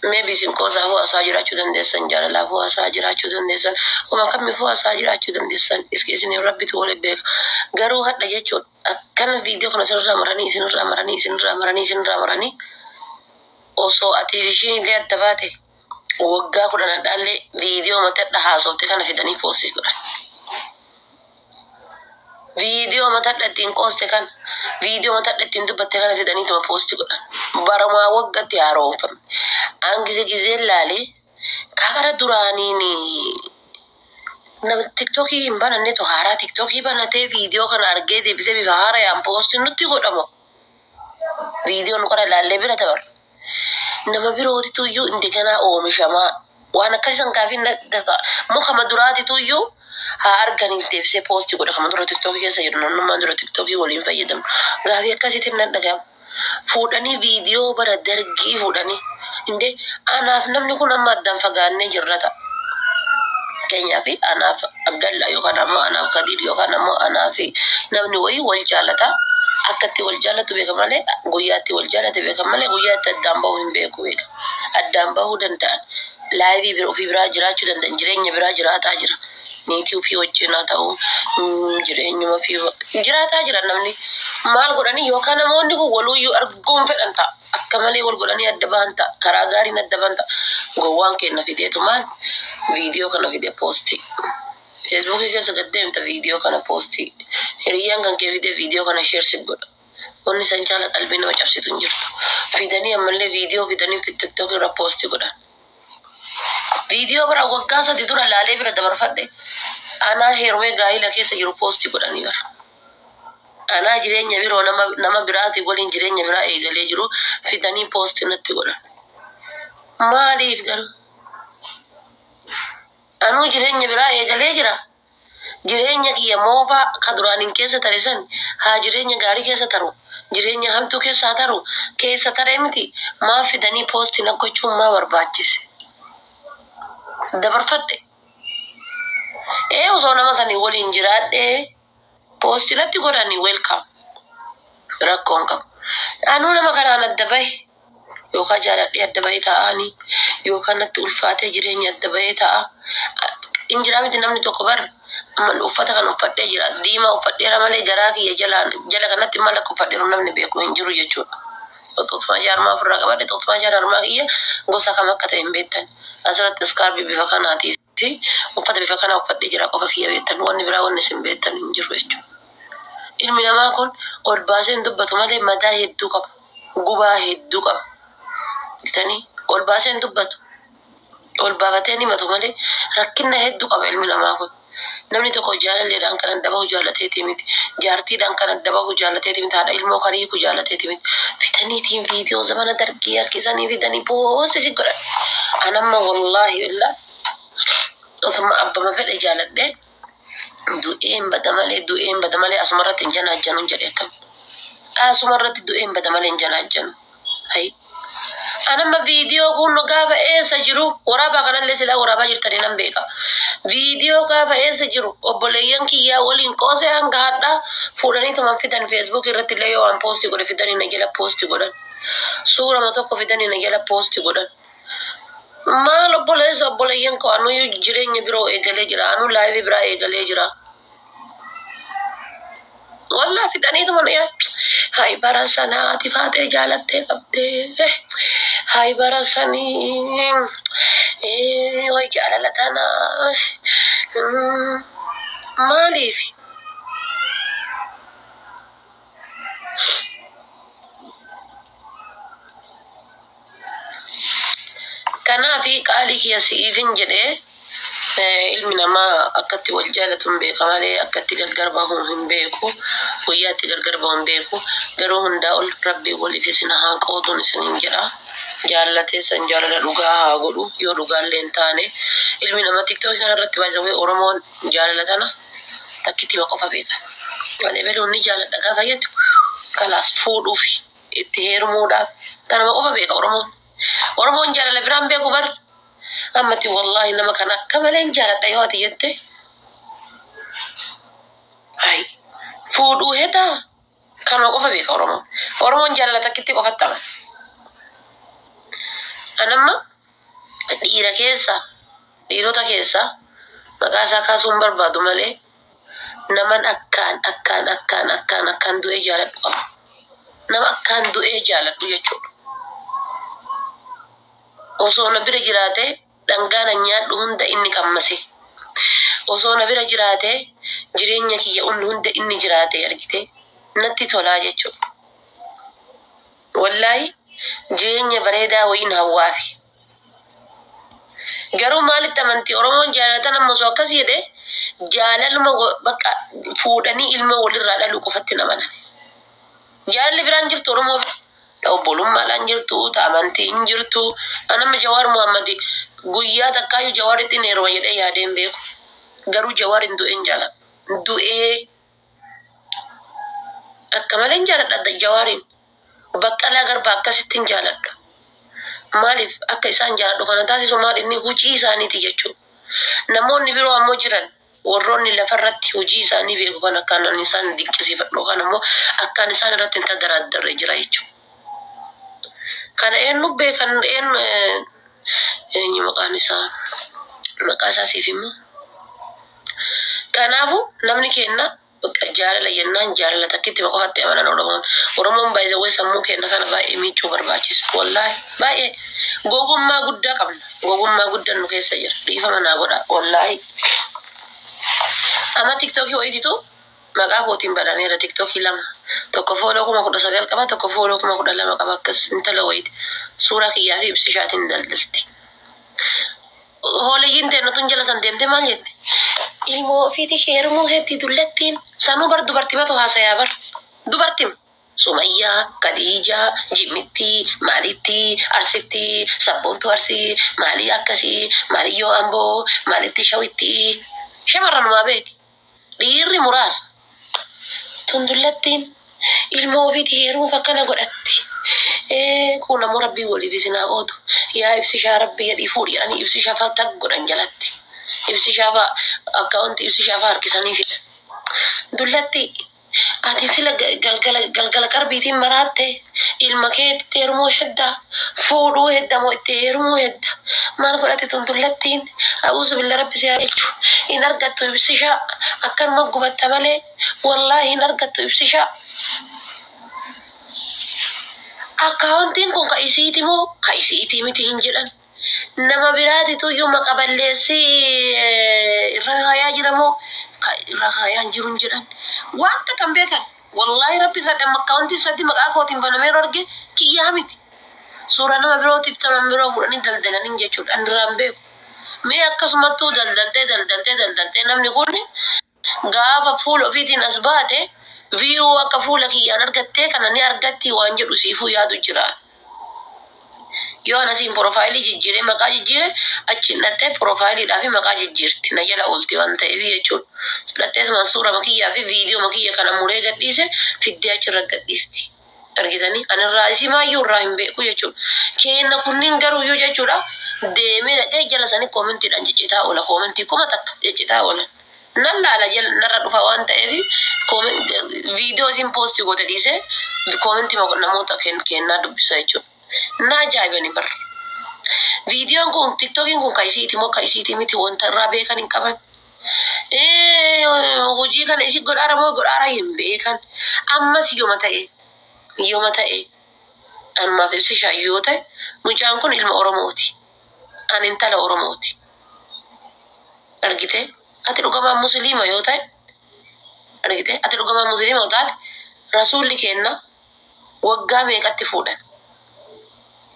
maybe sin kosa ho asajira chudan desan jara la ho asajira chudan desan kuma kam mi ho asajira chudan desan iskisini rabbi to wala bek garu hadda jecho kan video kana sirra marani oso ativishini le tabate wogga kudana dalle video mata da hasote kana fidani post kudana video mata da tin post kan video mata da tin dubatte kana fidani to post kudana barama wogga tiaro fam an gize lale kakara durani ni na tiktoki imbana ne to hara tiktoki bana te video kana arge de bise bi hara ya post nutti godamo video no kara lalle bira tabar nama biroti tuyu indegana o mishama wana kasan kafin da Muhammad durati tuyu ha argani tebse post goda Muhammad tiktok ke sayyid non Muhammad tiktok walin fayyadam gafi kasitin nan daga fudani video bara dargi fudani inde ana namni kun amma dan faganne jirrata kenya fi ana Abdallah yo kana mo ana Kadir yo kana mo ana fi namni way wal jalata akati wal jalatu be kamale goyati wal jalatu be kamale goyati damba wimbe ko be adamba hudanta live bi fi brajira chu dan jirenya brajira ta jira ni ti fi wajina taw jirenya ma fi jira ta jira namni mal godani yo kana mo ndi ko wolu yu argum fedanta akamale wal godani addabanta karagari na dabanta go wanke na video man video kana video posti Facebook ke sagadde ta video kana posti hiriyan kan ke video kana share sigod onni sanchala qalbina wajabsitu jirtu fidani amalle video fidani fi TikTok ra posti goda video bara wagasa didura lale bira dabar fadde ana herwe gaila ke sa jiru posti goda ni bar ana jirenya biro nama birati golin jirenya bira e gale jiru fidani posti natti goda mali fidaru anu jirenya bira e gale jira jirenya kiya mova kaduranin kesa tarisan ha jirenya gari kesa taru jirenya hamtu kesa taru kesa taremti ma fidani post na ko chumma warbachis dabar fadde e uzona masani wolin jirade post lati gorani welcome rakonka anu na makana na dabai yo ka jara de dabai ta ani yo kana tulfate jirenya dabai ta injirami namni to kobar man ufata kan ufadde jira dima ufadde ramale jaraki ya jala kanati mala ko fadde namni be ko injiru yecho to tuma jar ma fura ka bade to tuma jar arma iya gosa kama kata imbetan asala taskar bi fakanati fi ufata bi fakana ufadde jira ko fakiya betan wonni bira wonni simbetan injiru yecho ilmi nama kon or basen dubbatu male mada heddu ka guba heddu ka tani or basen dubbatu ol babateni matumale rakkinna heddu ka ilmi nama kon namni to ko jalalle dan kan dabaw jalate timit jarti dan kan dabaw jalate timit hada ilmo kari ku jalate timit fitani tim video zamana darki yar kisani vidani post sigora anamma wallahi billah usma abba ma fede jaladde du'en badamale asmarat jana janun jade kam asmarat du'en badamale jana janu hay anamma video kunno gaba esa jiru waraba kana lesila waraba jirtani nambeka video gaba esa jiru oboleyan ki ya wolin kose anga hada fudani to man fitan Facebook irati leyo an posti gode fidani na gela posti godan sura mato ko fidani na gela posti godan malo bolesa oboleyan ko anu jirenya biro e gele jira anu live bira e gele jira والله في دنيا من يا هاي برسنا اتفاق جالته قبته هاي برسني وجالتنا مالي في كان في قالك يا سيفن جده ilmi nama akatti wal jalatum be kamale akatti gargarbahum beeku wiyati gargarbahum beeku garu hunda ol rabbi wali fisina ha qodun sinin jira jallate san jalala duga ha godu yo duga lentane ilmi nama tiktok kana ratti bazawe oromo jalatana takiti wa qofa beeka wale belu ni jalala daga fayat kalas fudu fi ithermuda tanama qofa beeka oromo jalala biram beeku bar amati wallahi nama kana kamalen jala dayoti yette hay fudu heta kama ko fabe oromo jala takiti ko fatta anamma dhiirota keessa maqaa isaa kaasuun barbaadu malee naman akkaan du'ee jaaladhu qaba. Nama akkaan du'ee jaaladhu jechuudha. Osoo na bira jiraatee dhangaa na nyaadhu hunda inni qammase. Osoo na bira jiraatee jireenya kiyya hunda inni jiraatee argite natti tolaa jechuudha. Wallaahi jireenya bareedaa wayiin hawwaafi. Garuu maalitti amantii Oromoon jaalatan ammas akkas jedhe jaalaluma bakka fuudhanii ilma walirraa dhaluu qofatti namanan. Jaalalli biraan jirtu Oromoo bira. Obbolummaadhaan jirtu, amantii hin jirtu. Anama Jawaar Muhammadi guyyaa takkaayyuu Jawaaritti neeruma jedhee yaadeen beeku. Garuu Jawaar hin du'een jaaladha. Du'ee akka malee hin jaaladha Jawaariin. Baqqalaa Garbaa akkasitti hin jaaladha. Maaliif akka isaan jaaladhu kana taasisu maal inni hojii isaaniiti jechuudha. Namoonni biroo ammoo jiran warroonni lafarratti hojii isaanii beeku kan akkaan isaan dinqisiifadhu kan ammoo akkaan isaan irratti hin tadaraaddarre jira jechuudha. Kana eenyu beekan eenyu maqaan isaa siif immoo. Kanaafu namni kenna jaalala jennaan jaalala takkitti maqofaatti amanan Oromoon baay'ee sammuu kenna kana baay'ee miiccuu barbaachisa. Wallaahi baay'ee gogummaa guddaa qabna. Gogummaa guddaan nu keessa jira. Dhiifama naa godha wallaahi. Amma TikTokii wayititu maqaa kootiin banameera TikTokii lama. Tokko fooloo 19 qaba, tokko fooloo 12 qaba akkas intala wayiti. Suuraa kiyyaa fi ibsi ishaatiin daldalti. Hooliyyiin teennatuun jala san deemte maal jette? Ilmoo ofiiti sheerumuu heddii dullattiin sanuu bar dubartimatu haasayaa bar. Dubartima. Sumayyaa, Khadiijaa, Jimmittii, Maalittii, Arsittii, Sabboontuu Arsii, Maalii akkasii, Maaliyyoo Amboo, Maalitti Shawittii. Shamarranumaa beeki. Dhiirri muraasa. Tundullattiin ilmoo ofiiti heerumuuf akkana godhatti. Kun ammoo rabbii waliif isinaa ootu. Yaa ibsishaa rabbii jedhii fuudhanii ibsishaa fa'a tag godhan jalatti. Ibsishaa fa'a akkaawunti ibsishaa fa'a harkisanii fidan. Dullatti ati sila galgala qarbiitiin maraatte ilma kee itti heerumuu hedda fuudhuu hedda moo itti heerumuu hedda maal godhate tundullattiin a'uuzu billa rabbi si haa jechu hin argattu ibsishaa akkanuma gubatta malee wallaahi hin argattu ibsishaa. Akkaawuntiin kun ka isiiti moo ka isiitii miti hin jedhan. Nama biraatitu iyyuu maqa balleessii irra haayaa jira moo ka irra haayaan jiru hin jedhan. Wanta kan beekan wallaahi rabbi kadhan akkaawuntii sadi maqaa kootiin banameeru arge kiyyaa miti. Suuraa nama birootiif taman biroo fuudhanii daldalanii jechuudha. Anirraan beeku. Mee akkasumattuu daldaltee namni kun gaafa fuula ofiitiin as baate viyuu akka fuula kiyyaan argattee kana ni argatti waan jedhu siifuu yaadu jira. Yoo anasiin profaayilii jijjiiree maqaa jijjiire achiin dhattee profaayiiliidhaa fi maqaa jijjiirti na jala oolti waan ta'eef jechuudha. Dhattee suura makiyyaa fi viidiyoo makiyya kana muree gadhiise fiddee achirra gadhiisti. Argitanii anirraa isii maayyuu irraa hin beeku jechuudha. Kenna kunniin garuuyyuu jechuudha. Deemee dhaqee jala sanii koomentiidhaan ciccitaa oola. Koomentii kuma takka ciccitaa oola. Nan laala jala narra dhufa waan ta'eef viidiyoo isin poosti goote dhiisee koomentii namoota kennaa dubbisa jechuudha. Na ajaa'ibani bar. Viidiyoon kun TikTokiin kun kaisiiti moo kaisiiti miti wanta irraa beekan hin qaban. Hojii kana isi godhaara moo godhaara hin beekan. Ammas yooma ta'e anumaaf ibsishaa yoo ta'e mucaan kun ilma Oromooti. Ani intala Oromooti. Argite ati dhugamaan musliima yoo ta'e argite ati dhugamaan musliima yoo taate rasuulli kenna waggaa meeqatti fuudhan.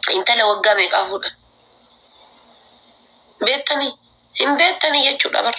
Intala waggaa meeqaa fuudhan. Beektanii hin beektanii jechuudha bar.